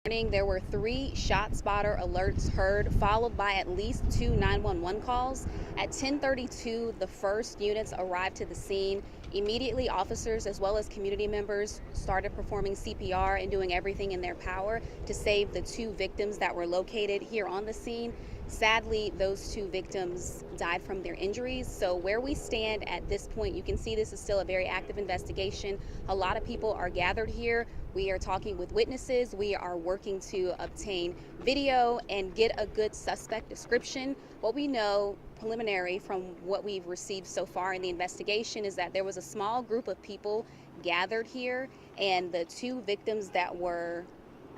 Morning, there were 3 shot spotter alerts heard, followed by at least 2 911 calls. At 10:32, the first units arrived to the scene. Immediately, officers as well as community members started performing CPR and doing everything in their power to save the 2 victims that were located here on the scene. Sadly, those 2 victims died from their injuries. So where we stand at this point, you can see this is still a very active investigation. A lot of people are gathered here. We are talking with witnesses. We are working to obtain video and get a good suspect description. What we know preliminary from what we've received so far in the investigation is that there was a small group of people gathered here, and the 2 victims that were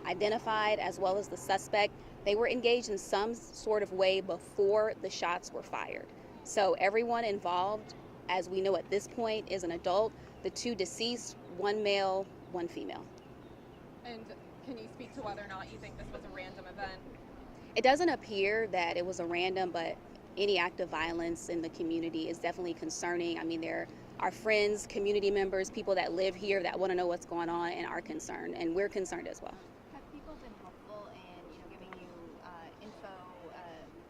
identified as well as the suspect, they were engaged in some sort of way before the shots were fired. So everyone involved, as we know at this point, is an adult. The 2 deceased, 1 male, 1 female. And can you speak to whether or not you think this was a random event? It doesn't appear that it was a random, but any act of violence in the community is definitely concerning. I mean, there are friends, community members, people that live here that want to know what's going on and are concerned, and we're concerned as well. Have people been helpful in, giving you info,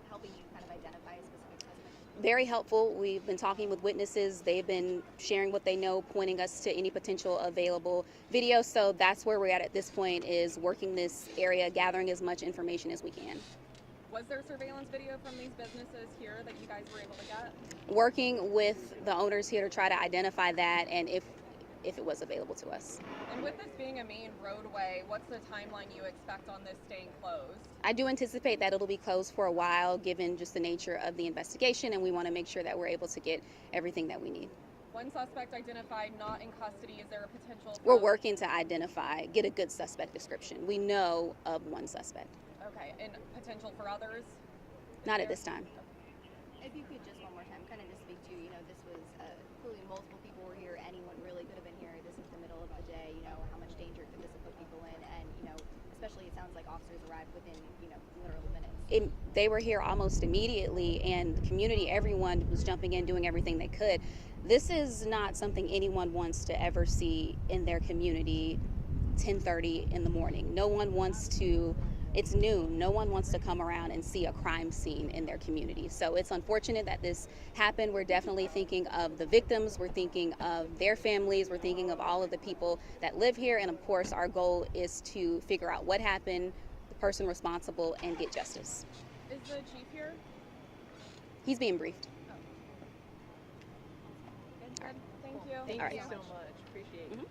helping you kind of identify a specific suspect? Very helpful. We've been talking with witnesses. They've been sharing what they know, pointing us to any potential available video. So that's where we're at this point, is working this area, gathering as much information as we can. Was there surveillance video from these businesses here that you guys were able to get? Working with the owners here to try to identify that and if it was available to us. And with this being a main roadway, what's the timeline you expect on this staying closed? I do anticipate that it'll be closed for a while, given just the nature of the investigation, and we want to make sure that we're able to get everything that we need. One suspect identified, not in custody. Is there a potential? We're working to identify, get a good suspect description. We know of 1 suspect. Okay, and potential for others? Not at this time. If you could just one more time kind of just speak to, this was clearly multiple people were here. Anyone really could have been here. This is the middle of the day. How much danger could this have put people in? And, especially it sounds like officers arrived within, literal minutes. They were here almost immediately, and the community, everyone was jumping in, doing everything they could. This is not something anyone wants to ever see in their community 10:30 in the morning. No one wants to. It's noon. No one wants to come around and see a crime scene in their community. So it's unfortunate that this happened. We're definitely thinking of the victims. We're thinking of their families. We're thinking of all of the people that live here. And of course, our goal is to figure out what happened, the person responsible, and get justice. Is the chief here? He's being briefed. Good. Thank you. Thank All you right. so much. Appreciate it.